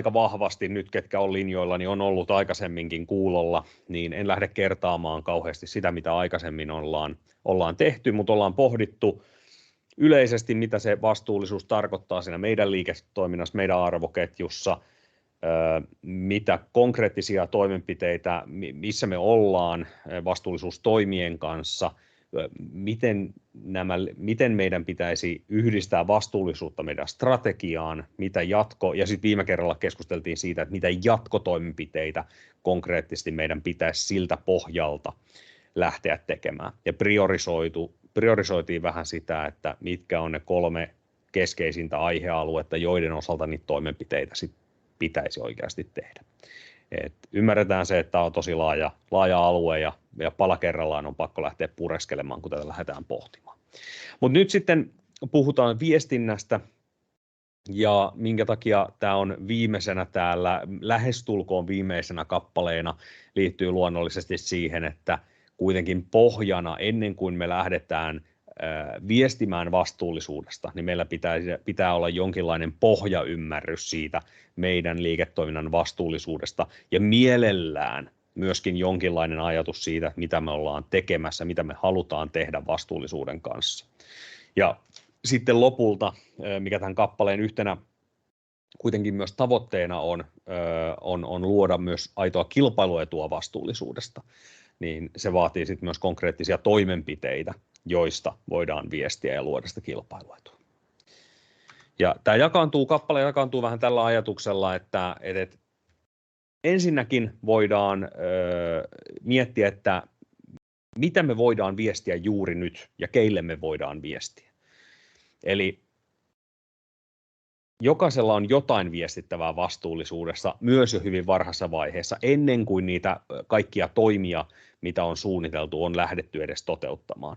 aika vahvasti nyt, ketkä on linjoilla, niin on ollut aikaisemminkin kuulolla, niin en lähde kertaamaan kauheasti sitä, mitä aikaisemmin ollaan tehty, mutta ollaan pohdittu yleisesti, mitä se vastuullisuus tarkoittaa siinä meidän liiketoiminnassa, meidän arvoketjussa, mitä konkreettisia toimenpiteitä, missä me ollaan vastuullisuustoimien kanssa, miten meidän pitäisi yhdistää vastuullisuutta meidän strategiaan, ja sitten viime kerralla keskusteltiin siitä, että mitä jatkotoimenpiteitä konkreettisesti meidän pitäisi siltä pohjalta lähteä tekemään. Ja priorisoitiin vähän sitä, että mitkä on ne 3 keskeisintä aihealuetta, joiden osalta niitä toimenpiteitä sit pitäisi oikeasti tehdä. Ymmärretään se, että tämä on tosi laaja alue ja pala kerrallaan on pakko lähteä pureskelemaan, kun tätä lähdetään pohtimaan. Mutta nyt sitten puhutaan viestinnästä ja minkä takia tämä on viimeisenä täällä, lähestulkoon viimeisenä kappaleena, liittyy luonnollisesti siihen, että kuitenkin pohjana ennen kuin me lähdetään viestimään vastuullisuudesta, niin meillä pitää olla jonkinlainen pohjaymmärrys siitä meidän liiketoiminnan vastuullisuudesta ja mielellään myöskin jonkinlainen ajatus siitä, mitä me ollaan tekemässä, mitä me halutaan tehdä vastuullisuuden kanssa. Ja sitten lopulta, mikä tämän kappaleen yhtenä kuitenkin myös tavoitteena on luoda myös aitoa kilpailuetua vastuullisuudesta, niin se vaatii sitten myös konkreettisia toimenpiteitä, joista voidaan viestiä ja luoda sitä kilpailuetua. Ja tämä kappale jakaantuu vähän tällä ajatuksella, että ensinnäkin voidaan miettiä, että mitä me voidaan viestiä juuri nyt ja keille me voidaan viestiä. Eli jokaisella on jotain viestittävää vastuullisuudessa myös jo hyvin varhaisessa vaiheessa, ennen kuin niitä kaikkia toimia, mitä on suunniteltu, on lähdetty edes toteuttamaan.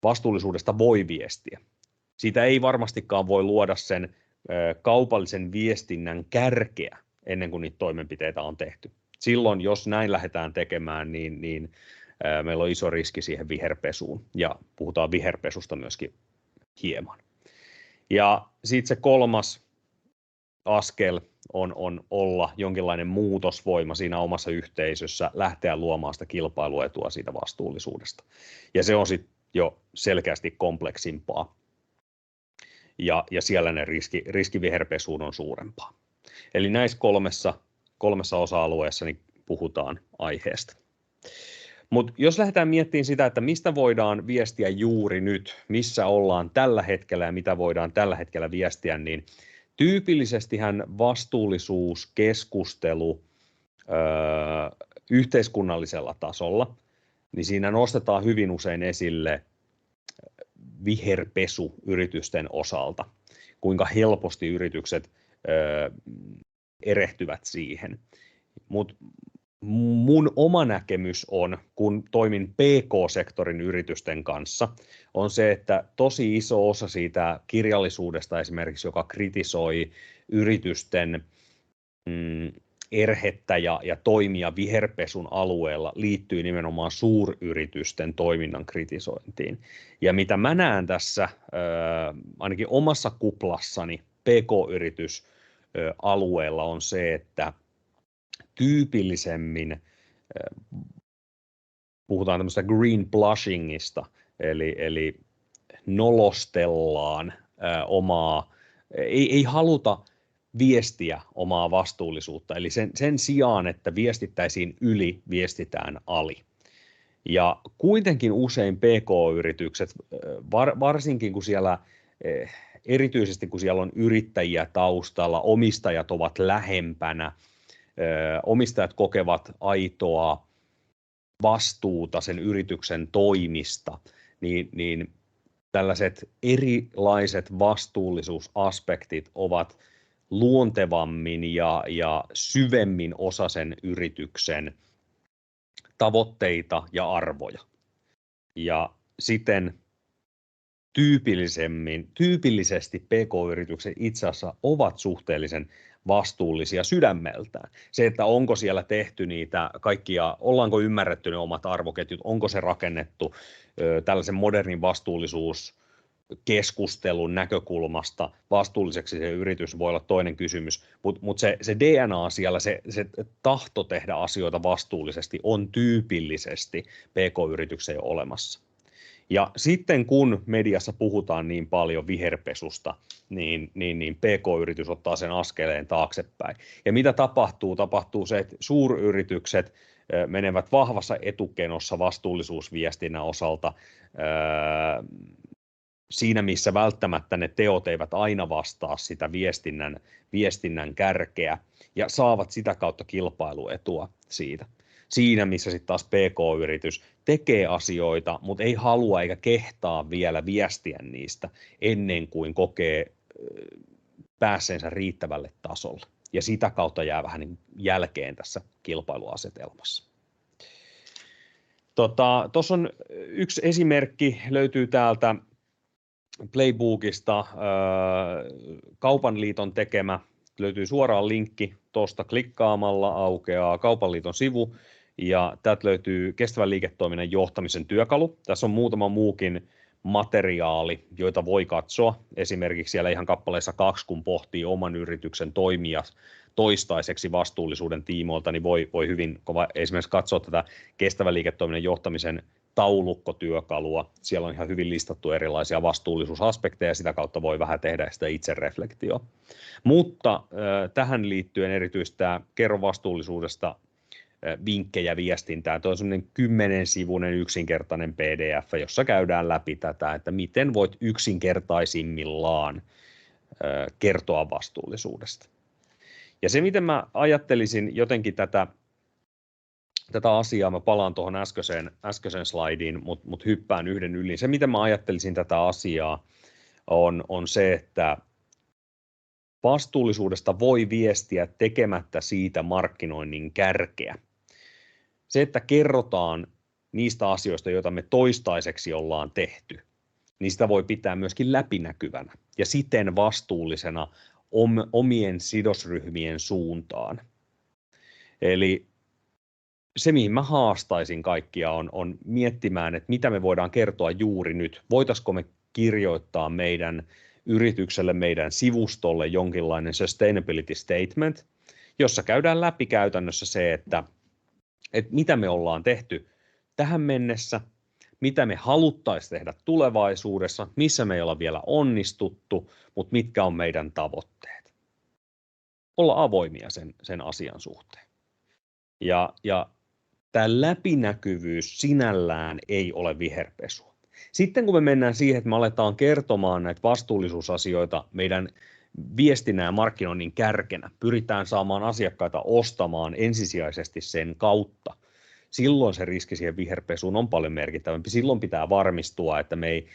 Vastuullisuudesta voi viestiä. Siitä ei varmastikaan voi luoda sen kaupallisen viestinnän kärkeä ennen kuin niitä toimenpiteitä on tehty. Silloin, jos näin lähdetään tekemään, niin meillä on iso riski siihen viherpesuun, ja puhutaan viherpesusta myöskin hieman. Ja sitten se 3. askel on olla jonkinlainen muutosvoima siinä omassa yhteisössä, lähteä luomaan sitä kilpailuetua siitä vastuullisuudesta. Ja se on sitten jo selkeästi kompleksimpaa. Ja siellä ne riski viherpesuun on suurempaa. Eli näissä kolmessa osa-alueessa niin puhutaan aiheesta. Mutta jos lähdetään miettimään sitä, että mistä voidaan viestiä juuri nyt, missä ollaan tällä hetkellä ja mitä voidaan tällä hetkellä viestiä, niin tyypillisestihän vastuullisuuskeskustelu yhteiskunnallisella tasolla, niin siinä nostetaan hyvin usein esille viherpesu yritysten osalta, kuinka helposti yritykset erehtyvät siihen. Mutta mun oma näkemys on, kun toimin PK-sektorin yritysten kanssa, on se, että tosi iso osa siitä kirjallisuudesta esimerkiksi, joka kritisoi yritysten erhettä ja toimia viherpesun alueella, liittyy nimenomaan suuryritysten toiminnan kritisointiin. Ja mitä mä näen tässä, ainakin omassa kuplassani PK-yritysalueella, on se, että tyypillisemmin puhutaan tämmöistä green blushingista, eli nolostellaan omaa, ei haluta viestiä omaa vastuullisuutta, eli sen sijaan, että viestittäisiin yli, viestitään ali. Ja kuitenkin usein PK-yritykset, varsinkin kun siellä, erityisesti kun siellä on yrittäjiä taustalla, omistajat ovat lähempänä, omistajat kokevat aitoa vastuuta sen yrityksen toimista, niin tällaiset erilaiset vastuullisuusaspektit ovat luontevammin ja syvemmin osa sen yrityksen tavoitteita ja arvoja. Ja siten tyypillisesti PK-yritykset itse asiassa ovat suhteellisen vastuullisia sydämeltään. Se, että onko siellä tehty niitä kaikkia, ollaanko ymmärretty ne omat arvoketjut, onko se rakennettu tällaisen modernin keskustelun näkökulmasta vastuulliseksi se yritys voi olla toinen kysymys, mutta se DNA siellä, se tahto tehdä asioita vastuullisesti on tyypillisesti PK-yrityksen jo olemassa. Ja sitten kun mediassa puhutaan niin paljon viherpesusta, niin PK-yritys ottaa sen askeleen taaksepäin. Ja mitä tapahtuu? Tapahtuu se, että suuryritykset menevät vahvassa etukenossa vastuullisuusviestinnän osalta siinä, missä välttämättä ne teot eivät aina vastaa sitä viestinnän kärkeä ja saavat sitä kautta kilpailuetua siitä. Siinä, missä sitten taas PK-yritys tekee asioita, mutta ei halua eikä kehtaa vielä viestiä niistä ennen kuin kokee päässeensä riittävälle tasolle. Ja sitä kautta jää vähän niin jälkeen tässä kilpailuasetelmassa. Tuossa on yksi esimerkki, löytyy täältä Playbookista, Kaupan liiton tekemä, löytyy suoraan linkki, tuosta klikkaamalla aukeaa Kaupan liiton sivu, ja täältä löytyy kestävän liiketoiminnan johtamisen työkalu. Tässä on muutama muukin materiaali, joita voi katsoa, esimerkiksi siellä ihan kappaleessa 2, kun pohtii oman yrityksen toimia toistaiseksi vastuullisuuden tiimoilta, niin voi hyvin esimerkiksi katsoa tätä kestävän liiketoiminnan johtamisen taulukkotyökalua. Siellä on ihan hyvin listattu erilaisia vastuullisuusaspekteja, ja sitä kautta voi vähän tehdä sitä itsereflektioa. Mutta tähän liittyen erityisesti tämä Kerro vastuullisuudesta vinkkejä viestintää. Tuo on semmoinen 10-sivuinen yksinkertainen PDF, jossa käydään läpi tätä, että miten voit yksinkertaisimmillaan kertoa vastuullisuudesta. Ja se, miten mä ajattelisin jotenkin tätä asiaa, mä palaan tuohon äskeiseen slaidiin, mutta hyppään yhden yli. Se, miten mä ajattelisin tätä asiaa, on se, että vastuullisuudesta voi viestiä tekemättä siitä markkinoinnin kärkeä. Se, että kerrotaan niistä asioista, joita me toistaiseksi ollaan tehty, niin sitä voi pitää myöskin läpinäkyvänä ja siten vastuullisena omien sidosryhmien suuntaan. Eli se, mihin mä haastaisin kaikkia, on miettimään, että mitä me voidaan kertoa juuri nyt. Voitaisiko me kirjoittaa meidän yritykselle, meidän sivustolle jonkinlainen sustainability statement, jossa käydään läpi käytännössä se, että mitä me ollaan tehty tähän mennessä, mitä me haluttaisiin tehdä tulevaisuudessa, missä me ei olla vielä onnistuttu, mutta mitkä on meidän tavoitteet. Olla avoimia sen asian suhteen. Ja tämä läpinäkyvyys sinällään ei ole viherpesua. Sitten kun me mennään siihen, että me aletaan kertomaan näitä vastuullisuusasioita meidän viestinnän ja markkinoinnin kärkenä, pyritään saamaan asiakkaita ostamaan ensisijaisesti sen kautta, silloin se riski siihen viherpesuun on paljon merkittävämpi. Silloin pitää varmistua, että me ei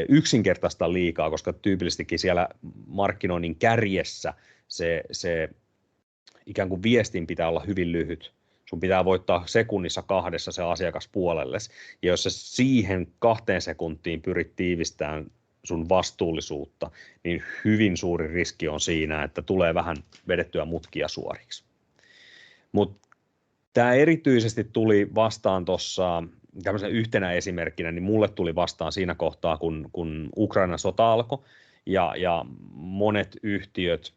yksinkertaista liikaa, koska tyypillisestikin siellä markkinoinnin kärjessä se ikään kuin viestin pitää olla hyvin lyhyt. Sun pitää voittaa sekunnissa 2 se asiakas puolelles. Ja jos sä siihen 2 sekuntiin pyrit tiivistämään sun vastuullisuutta, niin hyvin suuri riski on siinä, että tulee vähän vedettyä mutkia suoriksi. Mutta tämä erityisesti tuli vastaan tuossa tämmöisenä yhtenä esimerkkinä, niin mulle tuli vastaan siinä kohtaa, kun Ukrainan sota alkoi, ja monet yhtiöt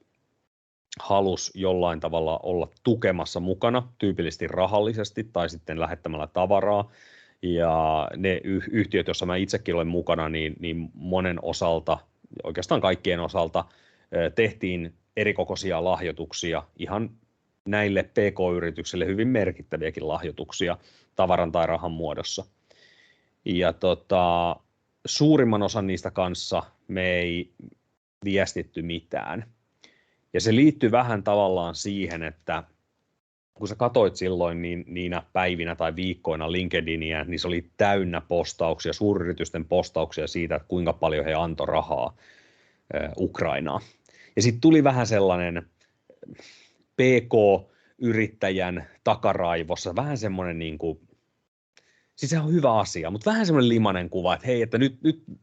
halus jollain tavalla olla tukemassa mukana, tyypillisesti rahallisesti tai sitten lähettämällä tavaraa. Ja ne yhtiöt, joissa mä itsekin olen mukana, niin monen osalta, oikeastaan kaikkien osalta, tehtiin erikokoisia lahjoituksia, ihan näille PK-yrityksille hyvin merkittäviäkin lahjoituksia tavaran tai rahan muodossa. Ja suurimman osan niistä kanssa me ei viestitty mitään. Ja se liittyy vähän tavallaan siihen, että kun sä katoit silloin niinä päivinä tai viikkoina LinkedInia, niin se oli täynnä postauksia, suuryritysten postauksia siitä, että kuinka paljon he antoi rahaa Ukrainaan. Ja sitten tuli vähän sellainen PK-yrittäjän takaraivossa, vähän semmoinen niin kuin, siis se on hyvä asia, mutta vähän semmoinen limainen kuva, että hei, että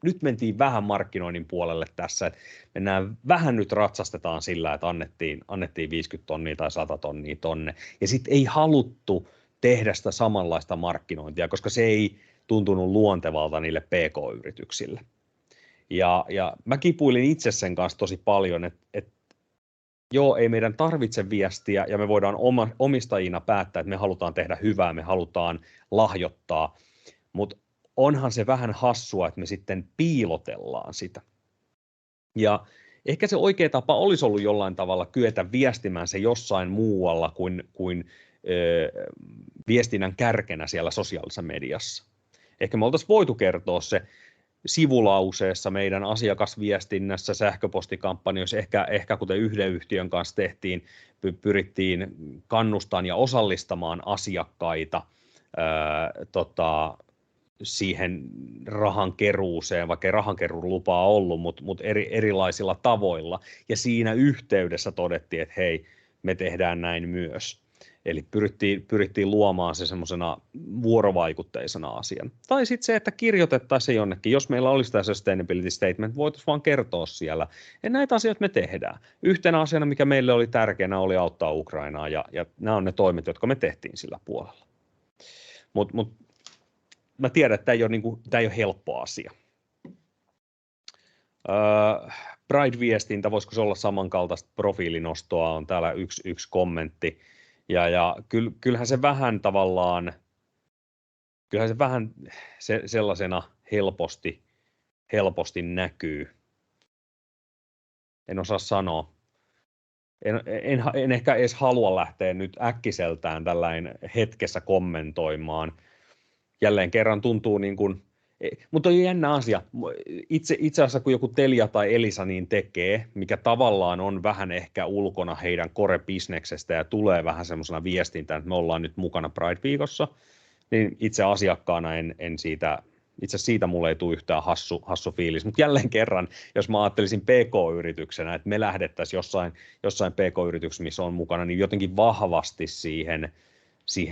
nyt mentiin vähän markkinoinnin puolelle tässä, että mennään vähän nyt ratsastetaan sillä, että annettiin 50 tonnia tai 100 tonnia tonne, ja sitten ei haluttu tehdä sitä samanlaista markkinointia, koska se ei tuntunut luontevalta niille PK-yrityksille. Ja mä kipuilin itse sen kanssa tosi paljon, että joo, ei meidän tarvitse viestiä ja me voidaan omistajina päättää, että me halutaan tehdä hyvää, me halutaan lahjoittaa, mutta onhan se vähän hassua, että me sitten piilotellaan sitä. Ja ehkä se oikea tapa olisi ollut jollain tavalla kyetä viestimään se jossain muualla kuin viestinnän kärkenä siellä sosiaalisessa mediassa. Ehkä me oltaisiin voitu kertoa se sivulauseessa meidän asiakasviestinnässä, sähköpostikampanjoissa, ehkä kuten yhden yhtiön kanssa tehtiin, pyrittiin kannustamaan ja osallistamaan asiakkaita siihen rahankeruuseen, vaikka ei rahankeruun lupaa ollut, mutta erilaisilla tavoilla. Ja siinä yhteydessä todettiin, että hei, me tehdään näin myös. Eli pyrittiin luomaan se semmoisena vuorovaikutteisena asian. Tai sitten se, että kirjoitettaisiin se jonnekin. Jos meillä olisi tämä sustainability statement, voitaisiin vaan kertoa siellä. Ja näitä asioita me tehdään. Yhtenä asiana, mikä meille oli tärkeänä, oli auttaa Ukrainaa. Ja nämä on ne toimet, jotka me tehtiin sillä puolella. Mut mä tiedän, että tämä ei ole helppo asia. Pride-viestintä, voisiko se olla samankaltaista profiilinostoa, on täällä yksi kommentti. Ja kyllähän se vähän tavallaan, sellaisena helposti näkyy. En osaa sanoa. En ehkä edes halua lähteä nyt äkkiseltään tällainen hetkessä kommentoimaan. Jälleen kerran tuntuu niin kuin, mutta on jännä asia. Itse asiassa kun joku Telia tai Elisa niin tekee, mikä tavallaan on vähän ehkä ulkona heidän core-bisneksestä ja tulee vähän semmoisena viestintään, että me ollaan nyt mukana Pride-viikossa, niin itse asiakkaana en siitä, itse asiassa siitä mulle ei tule yhtään hassu fiilis. Mutta jälleen kerran, jos mä ajattelisin PK-yrityksenä, että me lähdettäisiin jossain PK-yrityksessä, missä on mukana, niin jotenkin vahvasti siihen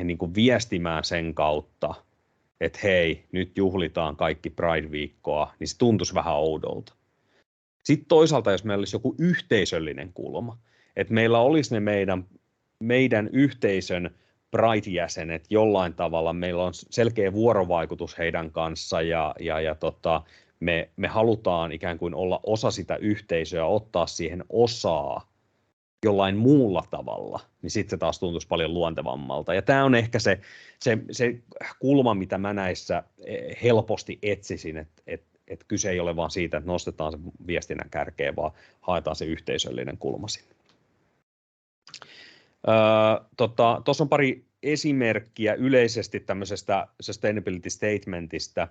niin kuin viestimään sen kautta, että hei, nyt juhlitaan kaikki Pride-viikkoa, niin se tuntuisi vähän oudolta. Sitten toisaalta, jos meillä olisi joku yhteisöllinen kulma, että meillä olisi ne meidän yhteisön Pride-jäsenet jollain tavalla, meillä on selkeä vuorovaikutus heidän kanssa ja me halutaan ikään kuin olla osa sitä yhteisöä, ottaa siihen osaa jollain muulla tavalla, niin sitten se taas tuntuisi paljon luontevammalta. Ja tämä on ehkä se kulma, mitä mä näissä helposti etsisin, että kyse ei ole vaan siitä, että nostetaan se viestinnän kärkeen, vaan haetaan se yhteisöllinen kulma sinne. Tuossa on pari esimerkkiä yleisesti tämmöisestä sustainability statementista.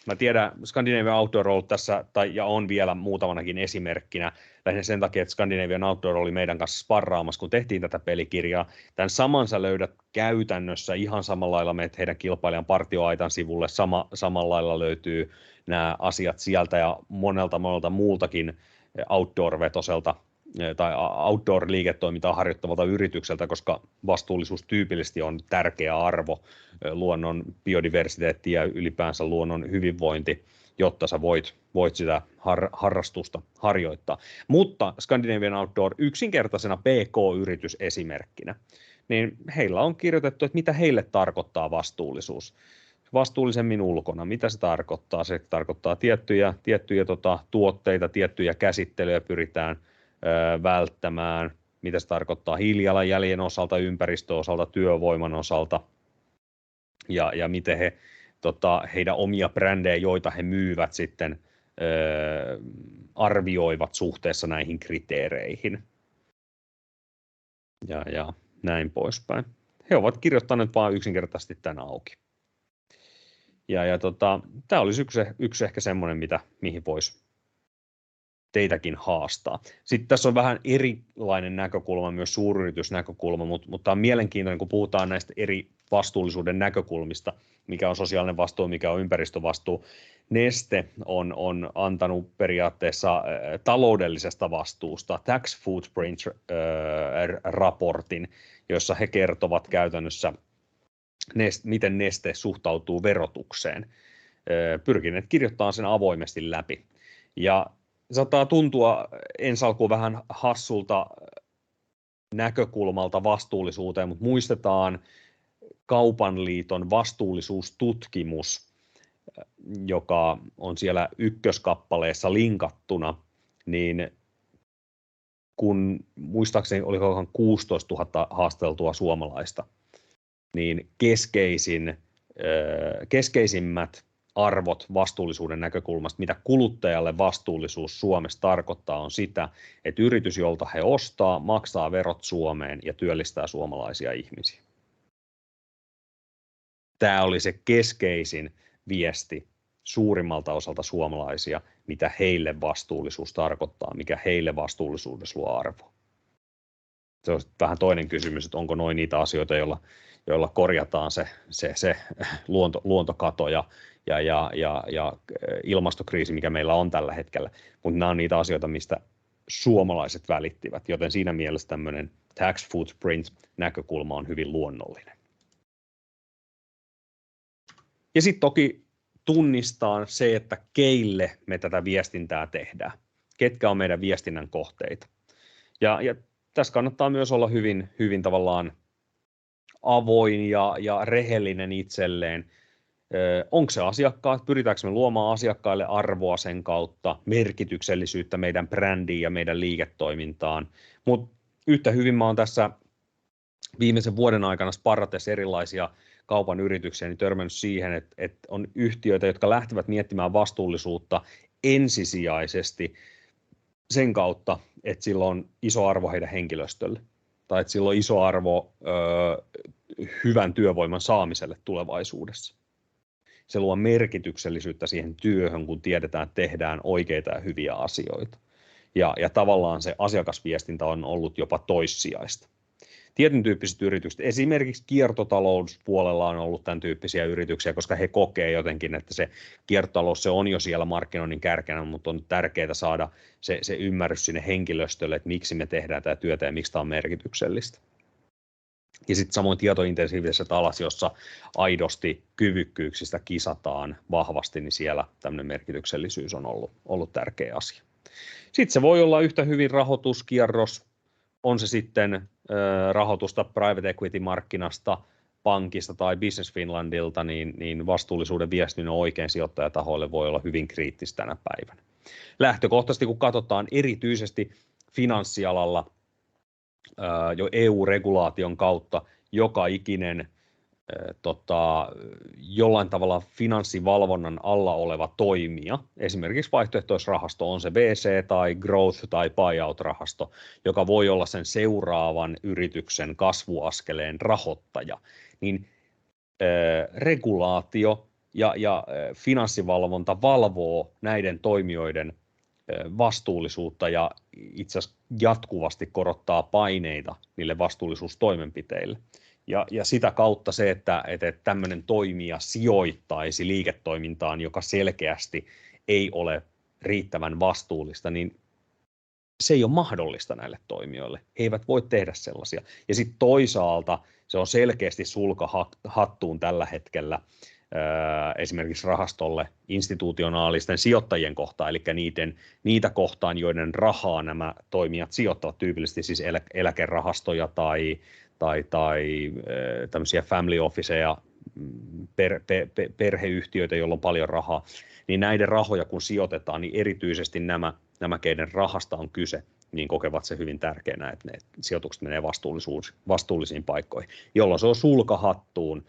Mä tiedän, Scandinavian Outdoor oli tässä, ja on vielä muutamanakin esimerkkinä, lähinnä sen takia, että Scandinavian Outdoor oli meidän kanssa sparraamassa, kun tehtiin tätä pelikirjaa. Tämän saman sä löydät käytännössä ihan samalla lailla, menet heidän kilpailijan Partioaitan sivulle, samalla lailla löytyy nämä asiat sieltä ja monelta muultakin outdoor-vetoselta tai outdoor-liiketoimintaa harjoittavalta yritykseltä, koska vastuullisuus tyypillisesti on tärkeä arvo, luonnon biodiversiteetti ja ylipäänsä luonnon hyvinvointi, jotta sä voit sitä harrastusta harjoittaa. Mutta Scandinavian Outdoor yksinkertaisena PK-yritysesimerkkinä, niin heillä on kirjoitettu, että mitä heille tarkoittaa vastuullisuus. Vastuullisemmin ulkona, mitä se tarkoittaa? Se tarkoittaa tiettyjä tuotteita, tiettyjä käsittelyjä pyritään välttämään, mitä se tarkoittaa hiilijalanjäljen osalta, ympäristön osalta, työvoiman osalta ja miten heidän omia brändejä, joita he myyvät sitten arvioivat suhteessa näihin kriteereihin ja näin poispäin. He ovat kirjoittaneet vain yksinkertaisesti tämän auki. Tämä olisi yksi ehkä semmoinen, mihin voisi teitäkin haastaa. Sitten tässä on vähän erilainen näkökulma, myös suuryritysnäkökulma, mutta tämä on mielenkiintoinen, kun puhutaan näistä eri vastuullisuuden näkökulmista, mikä on sosiaalinen vastuu, mikä on ympäristövastuu. Neste on antanut periaatteessa taloudellisesta vastuusta Tax Footprint-raportin, jossa he kertovat käytännössä, miten Neste suhtautuu verotukseen. Pyrkineet kirjoittamaan sen avoimesti läpi. Ja saattaa tuntua ensi alkuun vähän hassulta näkökulmalta vastuullisuuteen, mutta muistetaan Kaupan liiton vastuullisuustutkimus, joka on siellä ykköskappaleessa linkattuna, niin kun muistaakseni olikohan 16 000 haasteltua suomalaista, niin keskeisimmät arvot vastuullisuuden näkökulmasta, mitä kuluttajalle vastuullisuus Suomessa tarkoittaa, on sitä, että yritys, jolta he ostaa, maksaa verot Suomeen ja työllistää suomalaisia ihmisiä. Tämä oli se keskeisin viesti suurimmalta osalta suomalaisia, mitä heille vastuullisuus tarkoittaa, mikä heille vastuullisuudessa luo arvoa. Se on vähän toinen kysymys, että onko noin niitä asioita, joilla korjataan se luontokato ja ilmastokriisi, mikä meillä on tällä hetkellä, mutta nämä on niitä asioita, mistä suomalaiset välittivät, joten siinä mielessä tämmöinen tax footprint-näkökulma on hyvin luonnollinen. Ja sitten toki tunnistaa se, että keille me tätä viestintää tehdään, ketkä on meidän viestinnän kohteita. Ja tässä kannattaa myös olla hyvin tavallaan avoin ja rehellinen itselleen. Onko se asiakkaat, pyritäänkö me luomaan asiakkaille arvoa sen kautta, merkityksellisyyttä meidän brändiin ja meidän liiketoimintaan, mutta yhtä hyvin mä oon tässä viimeisen vuoden aikana sparratessa erilaisia kaupan yrityksiä, niin törmännyt siihen, että on yhtiöitä, jotka lähtevät miettimään vastuullisuutta ensisijaisesti sen kautta, että sillä on iso arvo heidän henkilöstölle, tai että sillä on iso arvo hyvän työvoiman saamiselle tulevaisuudessa. Se luo merkityksellisyyttä siihen työhön, kun tiedetään, että tehdään oikeita ja hyviä asioita. Ja tavallaan se asiakasviestintä on ollut jopa toissijaista. Tietyn tyyppiset yritykset, esimerkiksi kiertotalouspuolella on ollut tämän tyyppisiä yrityksiä, koska he kokee jotenkin, että se kiertotalous se on jo siellä markkinoinnin kärkenä, mutta on tärkeää saada se ymmärrys sinne henkilöstölle, että miksi me tehdään tätä työtä ja miksi tämä on merkityksellistä. Ja sitten samoin tietointensiivisessä alassa, jossa aidosti kyvykkyyksistä kisataan vahvasti, niin siellä tämmöinen merkityksellisyys on ollut tärkeä asia. Sitten se voi olla yhtä hyvin rahoituskierros, on se sitten rahoitusta private equity-markkinasta, pankista tai Business Finlandilta, niin vastuullisuuden viestinnän oikein sijoittajatahoille voi olla hyvin kriittistä tänä päivänä. Lähtökohtaisesti kun katsotaan erityisesti finanssialalla jo EU-regulaation kautta joka ikinen jollain tavalla finanssivalvonnan alla oleva toimija, esimerkiksi vaihtoehtoisrahasto, on se VC tai growth tai buyout-rahasto, joka voi olla sen seuraavan yrityksen kasvuaskeleen rahoittaja, niin regulaatio ja finanssivalvonta valvoo näiden toimijoiden vastuullisuutta ja itse asiassa jatkuvasti korottaa paineita niille vastuullisuustoimenpiteille. Ja sitä kautta se, että tämmöinen toimija sijoittaisi liiketoimintaan, joka selkeästi ei ole riittävän vastuullista, niin se ei ole mahdollista näille toimijoille. He eivät voi tehdä sellaisia. Ja sitten toisaalta se on selkeästi sulka hattuun tällä hetkellä esimerkiksi rahastolle institutionaalisten sijoittajien kohtaan, eli niitä kohtaan, joiden rahaa nämä toimijat sijoittavat, tyypillisesti siis eläkerahastoja tai tämmöisiä family officeja, perheyhtiöitä, joilla on paljon rahaa, niin näiden rahoja kun sijoitetaan, niin erityisesti nämä keiden rahasta on kyse, niin kokevat se hyvin tärkeänä, että ne sijoitukset menee vastuullisiin paikkoihin, jolloin se on sulka hattuun,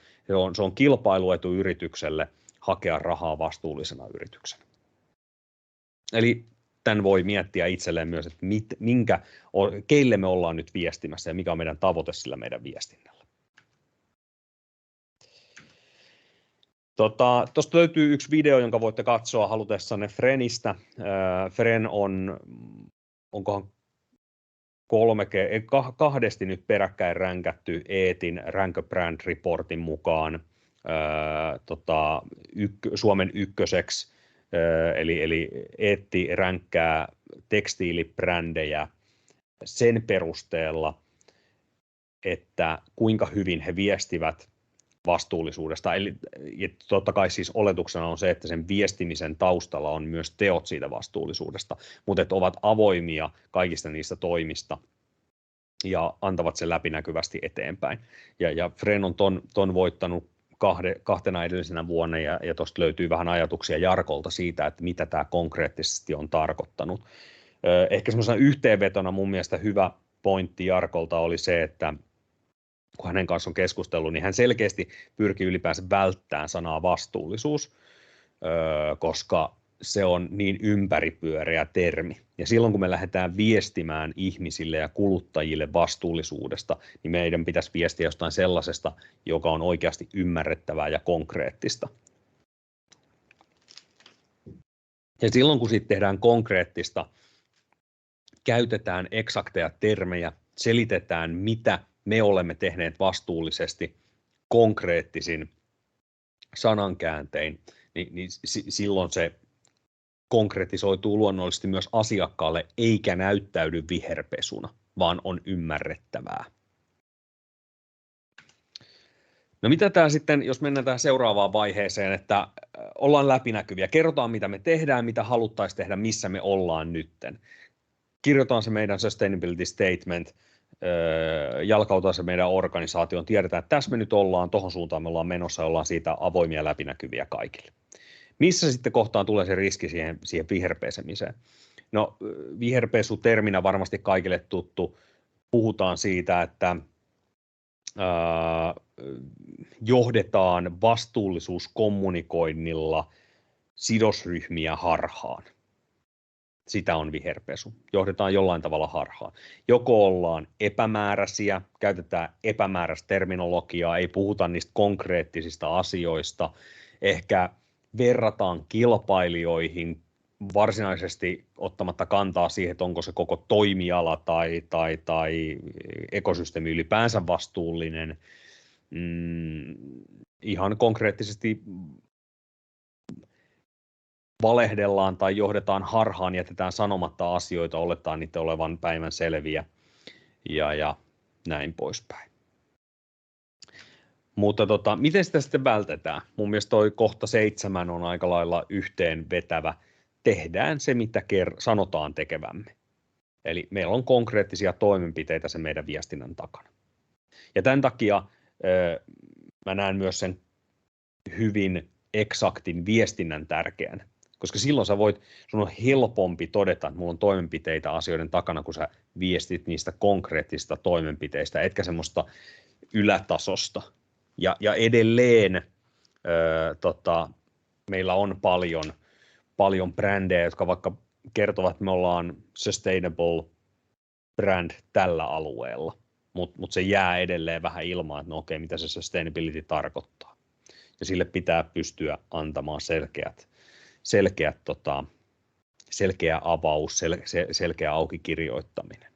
se on kilpailuetu yritykselle hakea rahaa vastuullisena yrityksenä. Eli tämän voi miettiä itselleen myös, että keille me ollaan nyt viestimässä ja mikä on meidän tavoite sillä meidän viestinnällä. Tuosta löytyy yksi video, jonka voitte katsoa halutessanne Frenistä. Fren onkohan kahdesti nyt peräkkäin ränkätty EETin Rank a Brand Reportin mukaan Suomen ykköseksi. Eli EETi ränkkää tekstiilibrändejä sen perusteella, että kuinka hyvin he viestivät vastuullisuudesta. Eli totta kai siis oletuksena on se, että sen viestimisen taustalla on myös teot siitä vastuullisuudesta, mutta että ovat avoimia kaikista niistä toimista ja antavat sen läpinäkyvästi eteenpäin. Ja Fren on ton voittanut kahtena edellisenä vuonna, ja tuosta löytyy vähän ajatuksia Jarkolta siitä, että mitä tämä konkreettisesti on tarkoittanut. Ehkä semmoisena yhteenvetona mun mielestä hyvä pointti Jarkolta oli se, että kun hänen kanssaan on keskustellut, niin hän selkeästi pyrkii ylipäänsä välttämään sanaa vastuullisuus, koska se on niin ympäripyöreä termi. Ja silloin kun me lähdetään viestimään ihmisille ja kuluttajille vastuullisuudesta, niin meidän pitäisi viestiä jostain sellaisesta, joka on oikeasti ymmärrettävää ja konkreettista. Ja silloin kun siitä tehdään konkreettista, käytetään eksakteja termejä, selitetään mitä me olemme tehneet vastuullisesti konkreettisin sanankääntein, niin silloin se konkretisoituu luonnollisesti myös asiakkaalle, eikä näyttäydy viherpesuna, vaan on ymmärrettävää. No mitä tämä sitten, jos mennään tähän seuraavaan vaiheeseen, että ollaan läpinäkyviä, kerrotaan mitä me tehdään, mitä haluttaisiin tehdä, missä me ollaan nytten. Kirjoitetaan se meidän sustainability statement, jalkautaan se meidän organisaatioon, tiedetään, että tässä me nyt ollaan, tohon suuntaan me ollaan menossa, ollaan siitä avoimia läpinäkyviä kaikille. Missä sitten kohtaan tulee se riski siihen viherpesemiseen? No viherpesu terminä varmasti kaikille tuttu. Puhutaan siitä, että johdetaan vastuullisuuskommunikoinnilla sidosryhmiä harhaan. Sitä on viherpesu. Johdetaan jollain tavalla harhaan. Joko ollaan epämääräisiä, käytetään epämääräistä terminologiaa, ei puhuta niistä konkreettisista asioista, ehkä verrataan kilpailijoihin varsinaisesti ottamatta kantaa siihen, että onko se koko toimiala tai ekosysteemi ylipäänsä vastuullinen. Ihan konkreettisesti valehdellaan tai johdetaan harhaan, jätetään sanomatta asioita, oletaan niitä olevan päivän selviä ja näin poispäin. Mutta miten sitä sitten vältetään? Mun mielestä toi kohta 7 on aika lailla yhteenvetävä. Tehdään se, mitä sanotaan tekevämme. Eli meillä on konkreettisia toimenpiteitä sen meidän viestinnän takana. Ja tämän takia mä näen myös sen hyvin eksaktin viestinnän tärkeän. Koska silloin sun on helpompi todeta, että mulla on toimenpiteitä asioiden takana, kun sä viestit niistä konkreettisista toimenpiteistä, etkä semmoista ylätasosta. Ja edelleen meillä on paljon brändejä, jotka vaikka kertovat, että me ollaan sustainable brand tällä alueella, mutta se jää edelleen vähän ilmaan, että no okei, mitä se sustainability tarkoittaa. Ja sille pitää pystyä antamaan selkeä avaus, selkeä auki kirjoittaminen.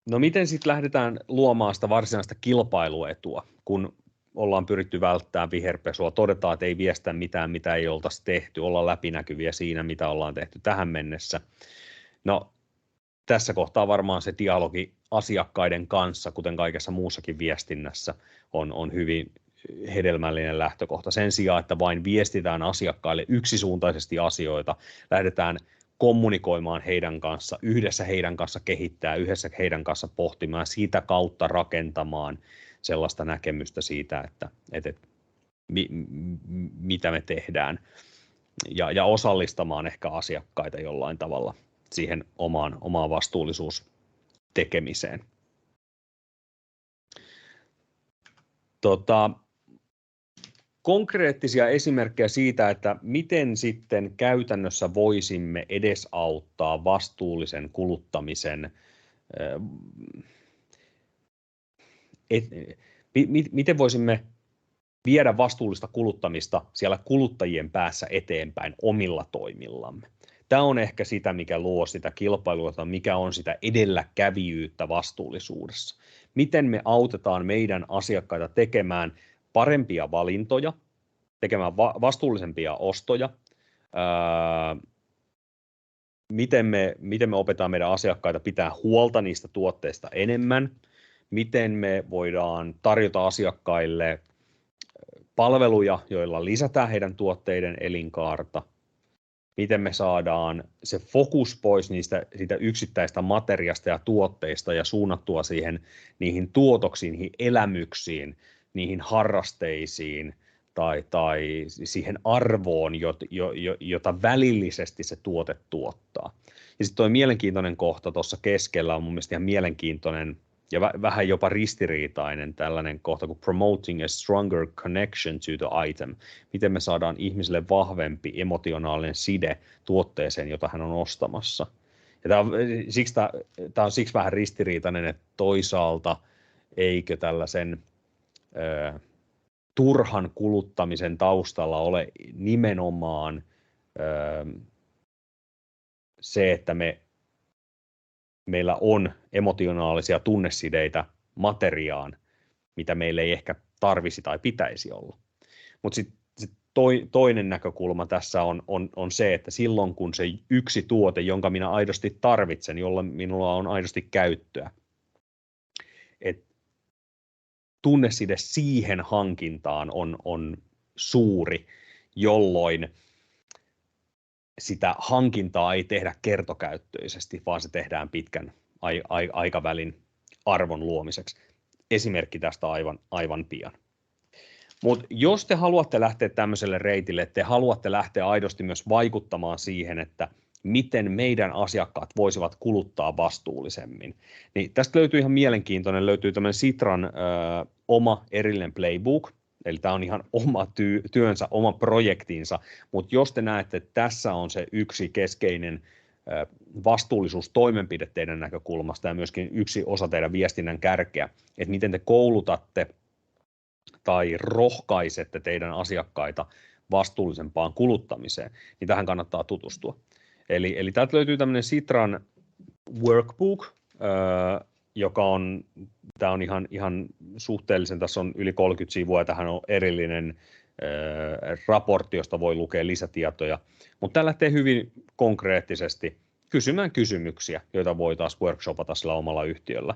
No miten sitten lähdetään luomaan sitä varsinaista kilpailuetua, kun ollaan pyritty välttämään viherpesua, todetaan, että ei viestä mitään, mitä ei oltaisi tehty, olla läpinäkyviä siinä, mitä ollaan tehty tähän mennessä. No tässä kohtaa varmaan se dialogi asiakkaiden kanssa, kuten kaikessa muussakin viestinnässä, on hyvin hedelmällinen lähtökohta. Sen sijaan, että vain viestitään asiakkaille yksisuuntaisesti asioita, lähdetään kommunikoimaan heidän kanssa, yhdessä heidän kanssa kehittää, yhdessä heidän kanssa pohtimaan, siitä kautta rakentamaan sellaista näkemystä siitä, että mitä me tehdään ja osallistamaan ehkä asiakkaita jollain tavalla siihen omaan vastuullisuustekemiseen. Konkreettisia esimerkkejä siitä, että miten sitten käytännössä voisimme edesauttaa vastuullisen kuluttamisen, miten voisimme viedä vastuullista kuluttamista siellä kuluttajien päässä eteenpäin omilla toimillamme. Tämä on ehkä sitä, mikä luo sitä kilpailua, mikä on sitä edelläkävijyyttä vastuullisuudessa. Miten me autetaan meidän asiakkaita tekemään parempia valintoja, tekemään vastuullisempia ostoja, miten me opetaan meidän asiakkaita pitää huolta niistä tuotteista enemmän, miten me voidaan tarjota asiakkaille palveluja, joilla lisätään heidän tuotteiden elinkaarta, miten me saadaan se fokus pois siitä yksittäistä materiasta ja tuotteista ja suunnattua niihin tuotoksiin, niihin elämyksiin, niihin harrasteisiin tai siihen arvoon, jota välillisesti se tuote tuottaa. Ja sitten tuo mielenkiintoinen kohta tuossa keskellä on mun mielestä ihan mielenkiintoinen ja vähän jopa ristiriitainen tällainen kohta kuin promoting a stronger connection to the item. Miten me saadaan ihmiselle vahvempi emotionaalinen side tuotteeseen, jota hän on ostamassa. Ja tämä on siksi vähän ristiriitainen, että toisaalta eikö tällaisen turhan kuluttamisen taustalla ole nimenomaan se, että meillä on emotionaalisia tunnesideitä materiaan, mitä meillä ei ehkä tarvisi tai pitäisi olla. Mutta sitten toinen näkökulma tässä on se, että silloin kun se yksi tuote, jonka minä aidosti tarvitsen, jolla minulla on aidosti käyttöä, että tunneside siihen hankintaan on suuri, jolloin sitä hankintaa ei tehdä kertokäyttöisesti, vaan se tehdään pitkän aikavälin arvon luomiseksi. Esimerkki tästä aivan pian. Mutta jos te haluatte lähteä tämmöiselle reitille, että te haluatte lähteä aidosti myös vaikuttamaan siihen, että miten meidän asiakkaat voisivat kuluttaa vastuullisemmin, niin tästä löytyy ihan mielenkiintoinen, löytyy tämmöinen Sitran oma erillinen playbook, eli tämä on ihan oma työnsä, oma projektinsa, mutta jos te näette, että tässä on se yksi keskeinen vastuullisuustoimenpide teidän näkökulmasta ja myöskin yksi osa teidän viestinnän kärkeä, että miten te koulutatte tai rohkaisette teidän asiakkaita vastuullisempaan kuluttamiseen, niin tähän kannattaa tutustua. Eli täältä löytyy tämmöinen Sitran workbook, joka on, tämä on ihan suhteellisen, tässä on yli 30 sivua ja tähän on erillinen raportti, josta voi lukea lisätietoja, mutta tämä lähtee hyvin konkreettisesti kysymään kysymyksiä, joita voi taas workshopata sillä omalla yhtiöllä.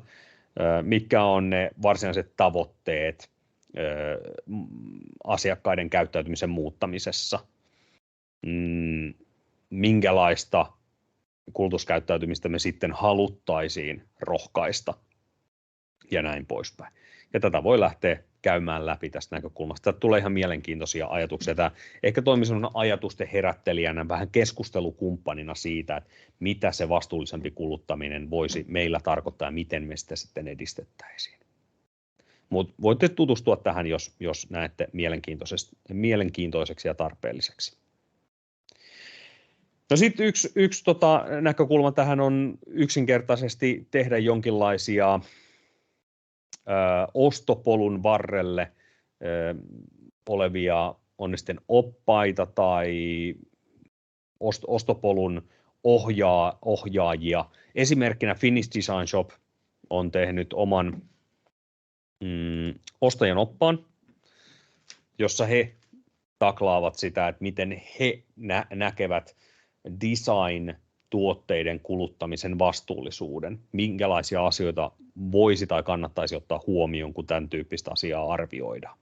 Mitkä on ne varsinaiset tavoitteet asiakkaiden käyttäytymisen muuttamisessa? Minkälaista kulutuskäyttäytymistä me sitten haluttaisiin rohkaista ja näin poispäin. Ja tätä voi lähteä käymään läpi tästä näkökulmasta. Tästä tulee ihan mielenkiintoisia ajatuksia. Tämä ehkä toimii sellainen ajatusten herättelijänä, vähän keskustelukumppanina siitä, että mitä se vastuullisempi kuluttaminen voisi meillä tarkoittaa ja miten me sitä sitten edistettäisiin. Mutta voitte tutustua tähän, jos näette mielenkiintoiseksi ja tarpeelliseksi. No sitten yksi näkökulma tähän on yksinkertaisesti tehdä jonkinlaisia ostopolun varrelle olevia on sitten oppaita tai ostopolun ohjaajia. Esimerkkinä Finnish Design Shop on tehnyt oman ostajan oppaan, jossa he taklaavat sitä, että miten he näkevät design-tuotteiden kuluttamisen vastuullisuuden. Minkälaisia asioita voisi tai kannattaisi ottaa huomioon, kun tämän tyyppistä asiaa arvioidaan.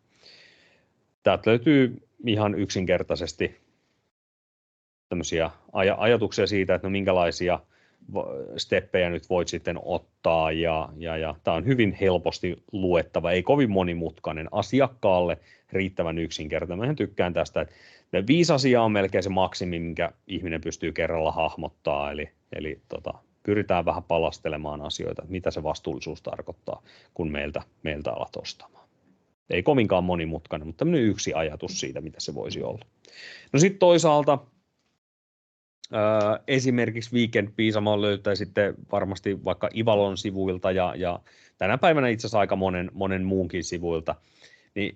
Täältä löytyy ihan yksinkertaisesti tämmöisiä ajatuksia siitä, että no minkälaisia steppejä nyt voit sitten ottaa ja tämä on hyvin helposti luettava, ei kovin monimutkainen, asiakkaalle riittävän yksinkertainen. Mä tykkään tästä, että 5 asiaa on melkein se maksimi, minkä ihminen pystyy kerralla hahmottaa, eli pyritään vähän palastelemaan asioita, mitä se vastuullisuus tarkoittaa, kun meiltä alat ostamaan. Ei kovinkaan monimutkainen, mutta tämmöinen yksi ajatus siitä, mitä se voisi olla. No sitten toisaalta esimerkiksi Weekend Piisamo löytää sitten varmasti vaikka Ivalon sivuilta ja tänä päivänä itse asiassa aika monen muunkin sivuilta,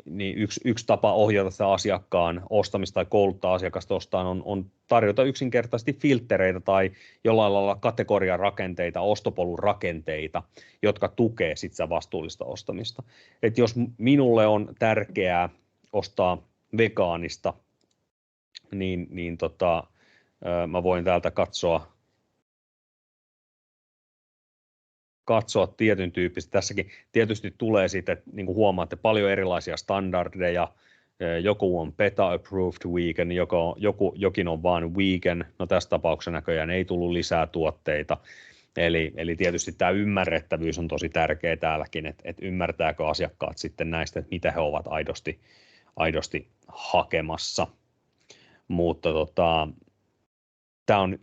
niin yksi tapa ohjata sitä asiakkaan ostamista tai kouluttaa asiakasta ostamaan on tarjota yksinkertaisesti filtreitä tai jollain lailla kategoriarakenteita, ostopolun rakenteita, jotka tukee sitä vastuullista ostamista. Et jos minulle on tärkeää ostaa vegaanista, niin mä voin täältä katsoa tietyn tyyppistä. Tässäkin tietysti tulee siitä, että niin kuin huomaatte, paljon erilaisia standardeja, joku on beta-approved weekend, jokin on vain weekend, no tässä tapauksessa näköjään ei tullut lisää tuotteita, eli tietysti tämä ymmärrettävyys on tosi tärkeä täälläkin, että ymmärtääkö asiakkaat sitten näistä, että mitä he ovat aidosti hakemassa, mutta tämä on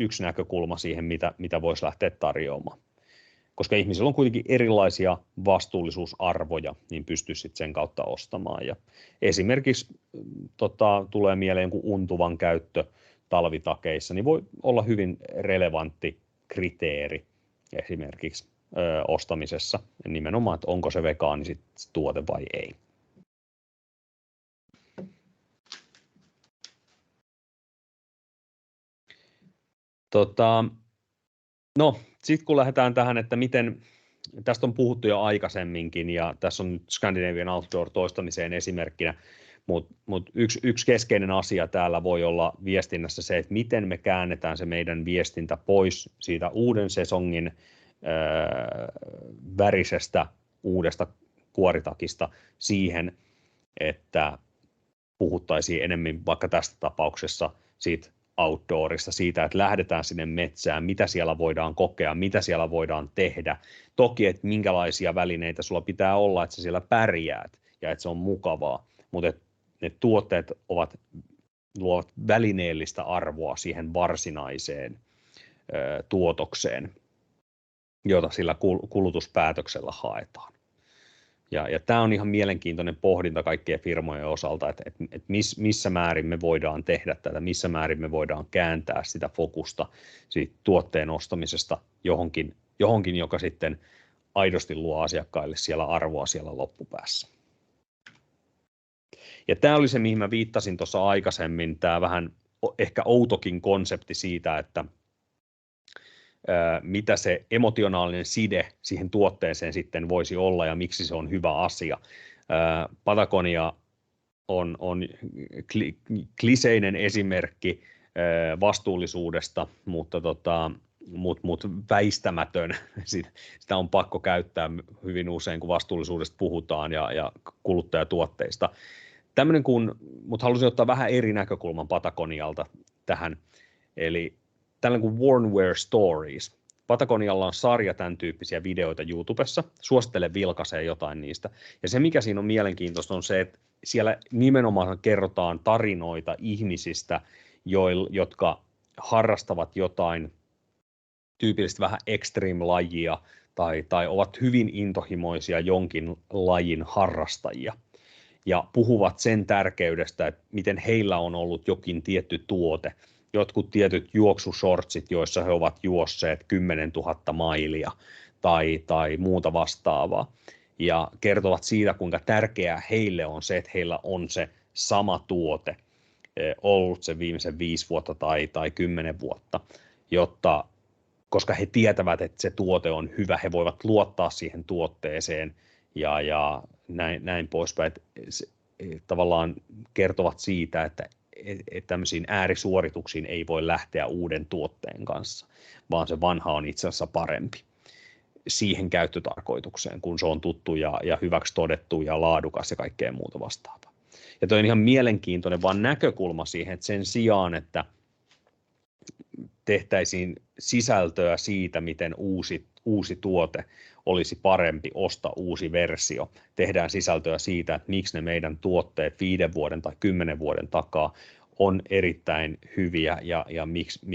yksi näkökulma siihen, mitä voisi lähteä tarjoamaan. Koska ihmisillä on kuitenkin erilaisia vastuullisuusarvoja, niin pystyisi sitten sen kautta ostamaan. Ja esimerkiksi tulee mieleen jonkun untuvan käyttö talvitakeissa, niin voi olla hyvin relevantti kriteeri esimerkiksi ostamisessa. Ja nimenomaan, että onko se vegaani tuote vai ei. No, sitten kun lähdetään tähän, että miten, tästä on puhuttu jo aikaisemminkin, ja tässä on nyt Scandinavian Outdoor toistamiseen esimerkkinä, mutta yksi keskeinen asia täällä voi olla viestinnässä se, että miten me käännetään se meidän viestintä pois siitä uuden sesongin värisestä uudesta kuoritakista siihen, että puhuttaisiin enemmän vaikka tästä tapauksessa siitä outdoorista, siitä, että lähdetään sinne metsään, mitä siellä voidaan kokea, mitä siellä voidaan tehdä. Toki, että minkälaisia välineitä sulla pitää olla, että sä siellä pärjäät ja että se on mukavaa, mutta ne tuotteet luovat välineellistä arvoa siihen varsinaiseen tuotokseen, jota sillä kulutuspäätöksellä haetaan. Ja tämä on ihan mielenkiintoinen pohdinta kaikkien firmojen osalta, että missä määrin me voidaan tehdä tätä, missä määrin me voidaan kääntää sitä fokusta siitä tuotteen ostamisesta johonkin, joka sitten aidosti luo asiakkaille siellä arvoa siellä loppupäässä. Ja tämä oli se, mihin mä viittasin tuossa aikaisemmin, tämä vähän ehkä outokin konsepti siitä, että mitä se emotionaalinen side siihen tuotteeseen sitten voisi olla ja miksi se on hyvä asia. Patagonia on kliseinen esimerkki vastuullisuudesta, mutta väistämätön. Sitä on pakko käyttää hyvin usein, kun vastuullisuudesta puhutaan ja kuluttajatuotteista. Mutta halusin ottaa vähän eri näkökulman Patagonialta tähän, eli tällainen kuin Wornwear Stories. Patagonialla on sarja tämän tyyppisiä videoita YouTubessa. Suosittelen vilkaisee jotain niistä. Ja se, mikä siinä on mielenkiintoista, on se, että siellä nimenomaan kerrotaan tarinoita ihmisistä, jotka harrastavat jotain tyypillisesti vähän extreme-lajia tai ovat hyvin intohimoisia jonkin lajin harrastajia. Ja puhuvat sen tärkeydestä, että miten heillä on ollut jokin tietty tuote, jotkut tietyt juoksushortsit, joissa he ovat juosseet 10 000 mailia tai muuta vastaavaa. Ja kertovat siitä, kuinka tärkeää heille on se, että heillä on se sama tuote ollut se viimeisen 5 vuotta tai 10 vuotta, koska he tietävät, että se tuote on hyvä, he voivat luottaa siihen tuotteeseen ja näin poispäin. Tavallaan kertovat siitä, että tämmöisiin äärisuorituksiin ei voi lähteä uuden tuotteen kanssa, vaan se vanha on itse asiassa parempi siihen käyttötarkoitukseen, kun se on tuttu ja hyväksi todettu ja laadukas ja kaikkea muuta vastaavaa. Ja toi on ihan mielenkiintoinen vaan näkökulma siihen, että sen sijaan, että tehtäisiin sisältöä siitä, miten uusi tuote olisi parempi, osta uusi versio. Tehdään sisältöä siitä, että miksi ne meidän tuotteet 5 vuoden tai 10 vuoden takaa on erittäin hyviä ja miksi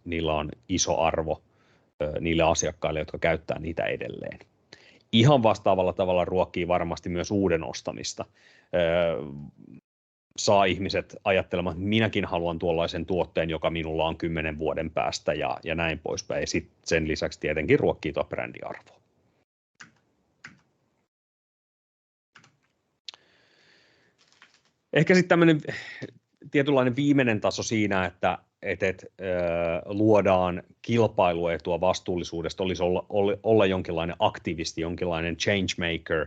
niillä on iso arvo niille asiakkaille, jotka käyttää niitä edelleen. Ihan vastaavalla tavalla ruokkii varmasti myös uuden ostamista. Saa ihmiset ajattelemaan, että minäkin haluan tuollaisen tuotteen, joka minulla on 10 vuoden päästä ja näin poispäin. Ja sitten sen lisäksi tietenkin ruokkii tuo brändiarvoa. Ehkä sitten tämmöinen tietynlainen viimeinen taso siinä, että luodaan kilpailuetua vastuullisuudesta, olisi olla jonkinlainen aktivisti, jonkinlainen changemaker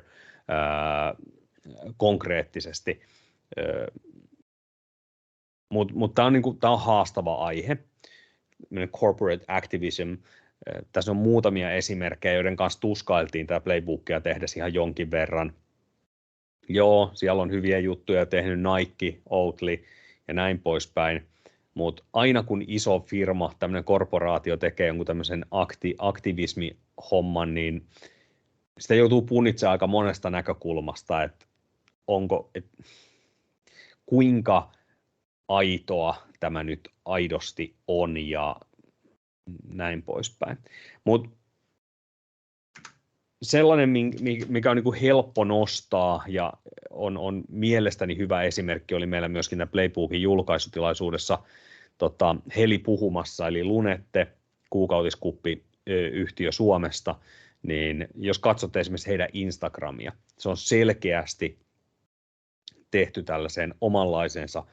konkreettisesti. Mutta tämä on haastava aihe, corporate activism. Tässä on muutamia esimerkkejä, joiden kanssa tuskailtiin tämä playbookia tehdessä ihan jonkin verran. Joo, siellä on hyviä juttuja tehnyt Nike, Oatly ja näin poispäin, mutta aina kun iso firma, tämmöinen korporaatio tekee jonkun tämmöisen aktivismihomman, niin sitä joutuu punnitsemaan aika monesta näkökulmasta, että kuinka aitoa tämä nyt aidosti on ja näin poispäin. Mutta sellainen, mikä on niin kuin helppo nostaa ja on mielestäni hyvä esimerkki, oli meillä myöskin tämä Playbookin julkaisutilaisuudessa Heli puhumassa, eli Lunette, kuukautiskuppi-yhtiö Suomesta, niin jos katsotte esimerkiksi heidän Instagramia, se on selkeästi tehty tällaiseen omanlaisensa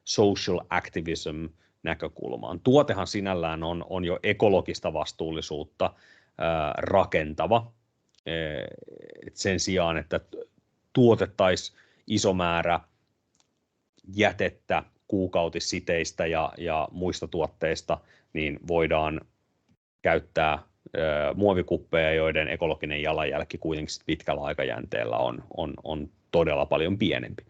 social activism näkökulmaan. Tuotehan sinällään on jo ekologista vastuullisuutta rakentava, et sen sijaan, että tuotettaisiin iso määrä jätettä kuukautissiteistä ja muista tuotteista, niin voidaan käyttää muovikuppeja, joiden ekologinen jalanjälki kuitenkin pitkällä aikajänteellä on todella paljon pienempi.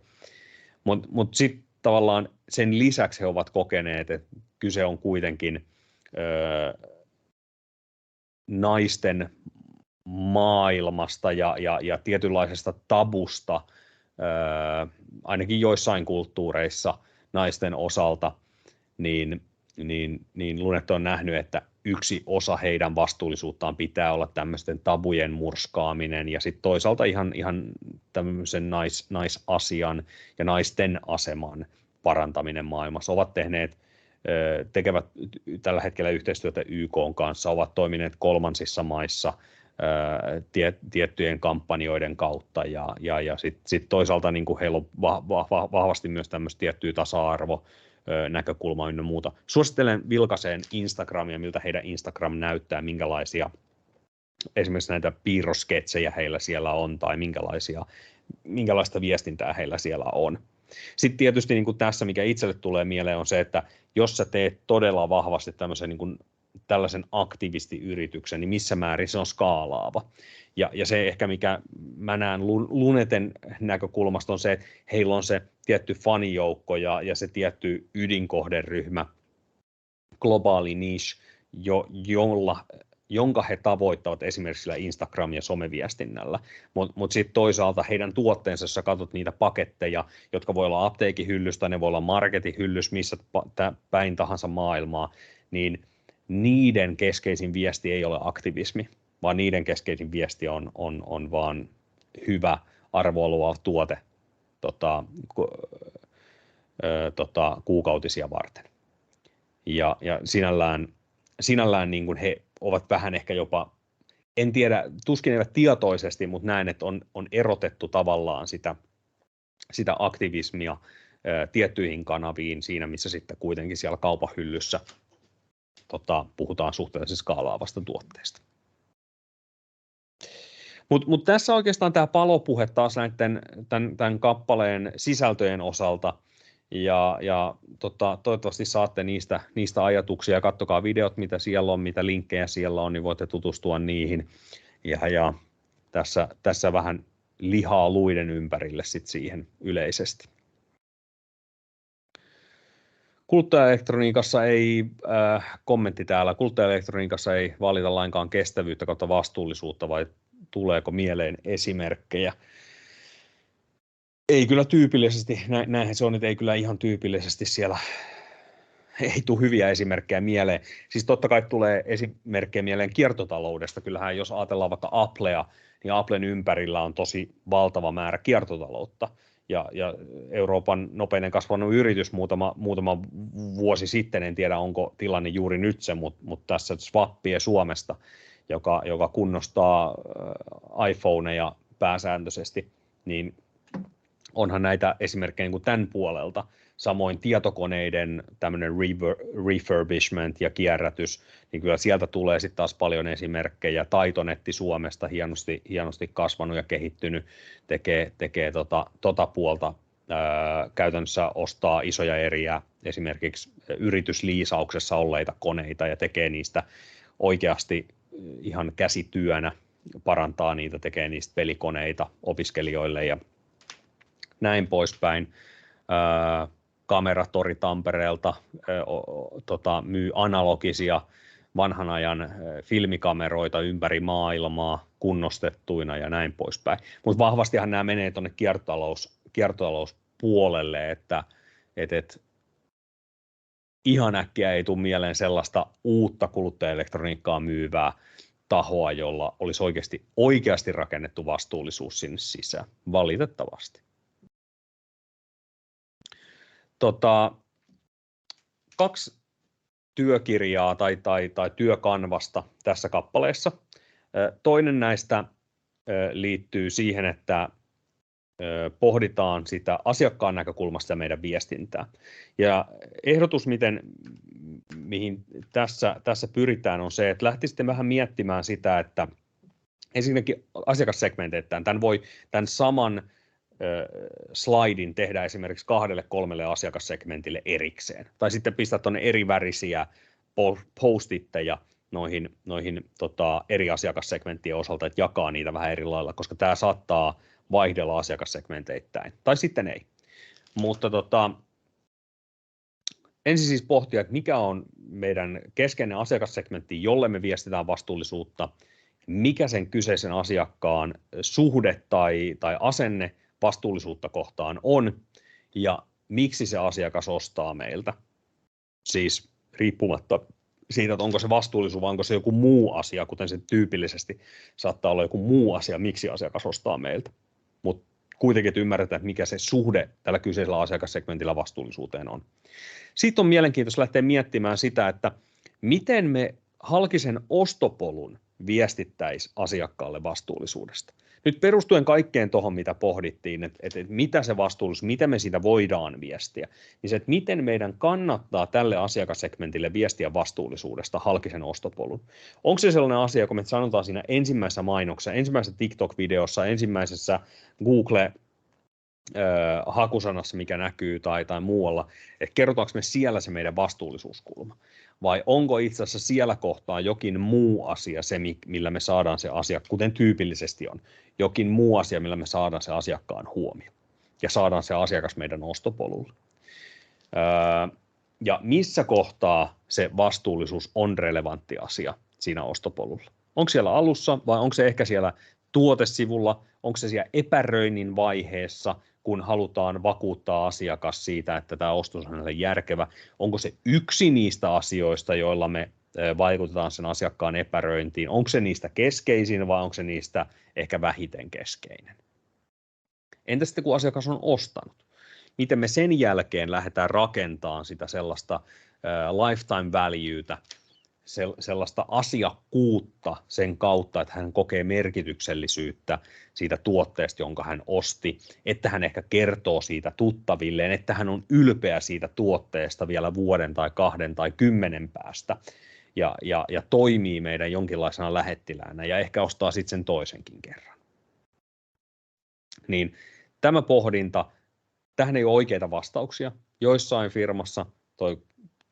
Mutta sitten tavallaan sen lisäksi he ovat kokeneet, että kyse on kuitenkin naisten maailmasta ja tietynlaisesta tabusta, ainakin joissain kulttuureissa naisten osalta, niin Lunette on nähnyt, että yksi osa heidän vastuullisuuttaan pitää olla tämmöisten tabujen murskaaminen ja sitten toisaalta ihan tämmöisen naisasian ja naisten aseman parantaminen maailmassa. Tekevät tällä hetkellä yhteistyötä YK:n kanssa, ovat toimineet kolmansissa maissa tiettyjen kampanjoiden kautta ja sitten toisaalta niin kuin heillä on vahvasti myös tämmöistä tiettyä tasa-arvo näkökulmaa ynnä muuta. Suosittelen vilkaiseen Instagramia, miltä heidän Instagram näyttää, minkälaisia esimerkiksi näitä piirrosketsejä heillä siellä on tai minkälaista viestintää heillä siellä on. Sitten tietysti niin kuin tässä, mikä itselle tulee mieleen, on se, että jos sä teet todella vahvasti tällaisen aktivistiyrityksen, niin missä määrin se on skaalaava. Ja se ehkä, mikä mä näen Luneten näkökulmasta, on se, että heillä on se tietty fanijoukko ja se tietty ydinkohderyhmä, globaali niche, jonka he tavoittavat esimerkiksi sillä Instagram- ja someviestinnällä. Mutta sitten toisaalta heidän tuotteensa, jos sä katsot niitä paketteja, jotka voi olla apteekin hyllystä, ne voi olla marketin hyllys, missä päin tahansa maailmaa, niin niiden keskeisin viesti ei ole aktivismi, vaan niiden keskeisin viesti on vaan hyvä arvoa luova tuote kuukautisia varten. Ja sinällään niin kuin he ovat vähän ehkä jopa, en tiedä, tuskin eivät tietoisesti, mutta näen, että on erotettu tavallaan sitä aktivismia tiettyihin kanaviin siinä, missä sitten kuitenkin siellä kaupan hyllyssä puhutaan suhteellisesti skaalaavasta tuotteesta. Mutta tässä oikeastaan tämä palopuhe taas tämän kappaleen sisältöjen osalta, ja toivottavasti saatte niistä ajatuksia, katsokaa videot, mitä siellä on, mitä linkkejä siellä on, niin voitte tutustua niihin, ja tässä vähän lihaa luiden ympärille sit siihen yleisesti. Kuluttajaelektroniikassa kommentti täällä, kuluttajaelektroniikassa ei valita lainkaan kestävyyttä kautta vastuullisuutta, vai tuleeko mieleen esimerkkejä? Ei kyllä tyypillisesti, näinhän se on, että ei kyllä ihan tyypillisesti siellä, ei tule hyviä esimerkkejä mieleen. Siis totta kai tulee esimerkkejä mieleen kiertotaloudesta, kyllähän jos ajatellaan vaikka Applea, niin Applen ympärillä on tosi valtava määrä kiertotaloutta. Ja Euroopan nopeinen kasvanut yritys muutama vuosi sitten, en tiedä onko tilanne juuri nyt se, mutta tässä Swappie Suomesta, joka kunnostaa iPhoneja pääsääntöisesti, niin onhan näitä esimerkkejä niin kuin tämän puolelta. Samoin tietokoneiden tämmöinen refurbishment ja kierrätys, niin kyllä sieltä tulee sitten taas paljon esimerkkejä. Taitonetti Suomesta hienosti kasvanut ja kehittynyt, tekee puolta. Käytännössä ostaa isoja eriä esimerkiksi yritysliisauksessa olleita koneita ja tekee niistä oikeasti ihan käsityönä, parantaa niitä, tekee niistä pelikoneita opiskelijoille ja näin poispäin. Kameratori Tampereelta myy analogisia vanhan ajan filmikameroita ympäri maailmaa kunnostettuina ja näin poispäin. Mutta vahvastihan nämä menee tuonne kiertotalouspuolelle, että ihan äkkiä ei tule mieleen sellaista uutta kuluttajaelektroniikkaa myyvää tahoa, jolla olisi oikeasti rakennettu vastuullisuus sinne sisään, valitettavasti. 2 työkirjaa tai työkanvasta tässä kappaleessa. Toinen näistä liittyy siihen, että pohditaan sitä asiakkaan näkökulmasta ja meidän viestintää. Ja ehdotus, mihin tässä pyritään, on se, että lähtisitte vähän miettimään sitä, että ensinnäkin asiakassegmenteittäin tämän saman slaidin tehdä esimerkiksi 2-3 asiakassegmentille erikseen. Tai sitten pistää tuonne eri värisiä postitteja noihin eri asiakassegmenttien osalta, että jakaa niitä vähän eri lailla, koska tämä saattaa vaihdella asiakassegmenteittäin. Tai sitten ei. Mutta ensin siis pohtia, että mikä on meidän keskeinen asiakassegmentti, jolle me viestitään vastuullisuutta, mikä sen kyseisen asiakkaan suhde tai asenne vastuullisuutta kohtaan on, ja miksi se asiakas ostaa meiltä. Siis riippumatta siitä, että onko se vastuullisuus vai onko se joku muu asia, kuten se tyypillisesti saattaa olla joku muu asia, miksi asiakas ostaa meiltä. Mutta kuitenkin, että ymmärretään, että mikä se suhde tällä kyseisellä asiakassegmentillä vastuullisuuteen on. Sitten on mielenkiintoista lähteä miettimään sitä, että miten me halkisen ostopolun viestittäisiin asiakkaalle vastuullisuudesta. Nyt perustuen kaikkeen tuohon, mitä pohdittiin, että mitä se vastuullisuus, miten me siitä voidaan viestiä, niin se, että miten meidän kannattaa tälle asiakassegmentille viestiä vastuullisuudesta halkisen ostopolun. Onko se sellainen asia, kun me sanotaan siinä ensimmäisessä mainoksessa, ensimmäisessä TikTok-videossa, ensimmäisessä Google-hakusanassa, mikä näkyy tai muualla, että kerrotaanko me siellä se meidän vastuullisuuskulma, vai onko itse asiassa siellä kohtaa jokin muu asia se, millä me saadaan se asia, kuten tyypillisesti on, jokin muu asia, millä me saadaan se asiakkaan huomio ja saadaan se asiakas meidän ostopolulle. Ja missä kohtaa se vastuullisuus on relevantti asia siinä ostopolulla? Onko siellä alussa vai onko se ehkä siellä tuotesivulla, onko se siellä epäröinnin vaiheessa, kun halutaan vakuuttaa asiakas siitä, että tämä ostos on hänelle järkevä. Onko se yksi niistä asioista, joilla me vaikutetaan sen asiakkaan epäröintiin? Onko se niistä keskeisin vai onko se niistä ehkä vähiten keskeinen? Entä sitten kun asiakas on ostanut? Miten me sen jälkeen lähdetään rakentamaan sitä sellaista lifetime valueta, sellaista asiakkuutta sen kautta, että hän kokee merkityksellisyyttä siitä tuotteesta, jonka hän osti, että hän ehkä kertoo siitä tuttavilleen, että hän on ylpeä siitä tuotteesta vielä 1, 2 tai 10 päästä ja toimii meidän jonkinlaisena lähettiläänä ja ehkä ostaa sitten sen toisenkin kerran. Niin tämä pohdinta, tähän ei ole oikeita vastauksia. Joissain firmassa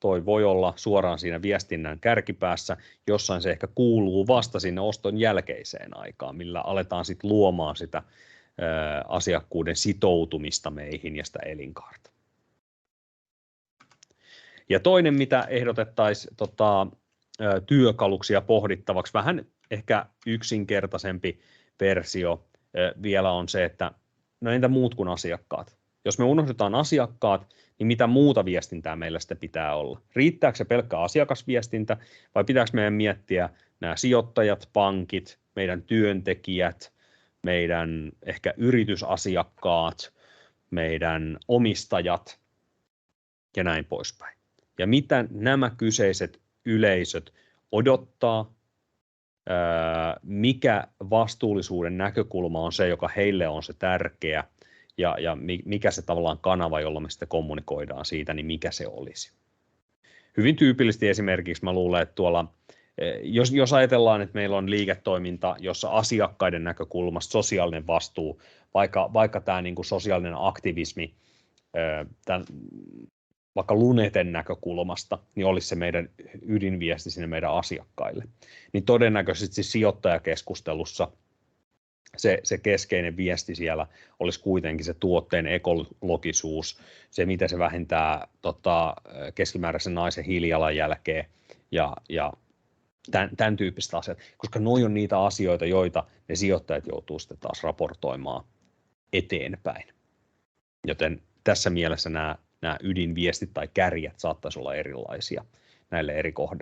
toi voi olla suoraan siinä viestinnän kärkipäässä, jossain se ehkä kuuluu vasta sinne oston jälkeiseen aikaan, millä aletaan sitten luomaan sitä asiakkuuden sitoutumista meihin ja sitä elinkaarta. Ja toinen, mitä ehdotettaisiin työkaluksi ja pohdittavaksi, vähän ehkä yksinkertaisempi versio vielä on se, että no entä muut kuin asiakkaat? Jos me unohdetaan asiakkaat, niin mitä muuta viestintää meillä sitten pitää olla? Riittääkö se pelkkä asiakasviestintä vai pitääkö meidän miettiä nämä sijoittajat, pankit, meidän työntekijät, meidän ehkä yritysasiakkaat, meidän omistajat ja näin poispäin. Ja mitä nämä kyseiset yleisöt odottaa, mikä vastuullisuuden näkökulma on se, joka heille on se tärkeä, ja mikä se tavallaan kanava, jolla me sitten kommunikoidaan siitä, niin mikä se olisi. Hyvin tyypillisesti esimerkiksi mä luulen, että tuolla, jos ajatellaan, että meillä on liiketoiminta, jossa asiakkaiden näkökulmasta sosiaalinen vastuu, vaikka tämä niin kuin sosiaalinen aktivismi, vaikka Luneten näkökulmasta, niin olisi se meidän ydinviesti sinne meidän asiakkaille. Niin todennäköisesti sijoittajakeskustelussa se keskeinen viesti siellä olisi kuitenkin se tuotteen ekologisuus, se mitä se vähentää keskimääräisen naisen hiilijalanjälkeä ja tämän tyyppistä asiat, koska noi on niitä asioita, joita ne sijoittajat joutuu sitten taas raportoimaan eteenpäin. Joten tässä mielessä nämä ydinviestit tai kärjet saattaisi olla erilaisia näille eri kohderyhmille.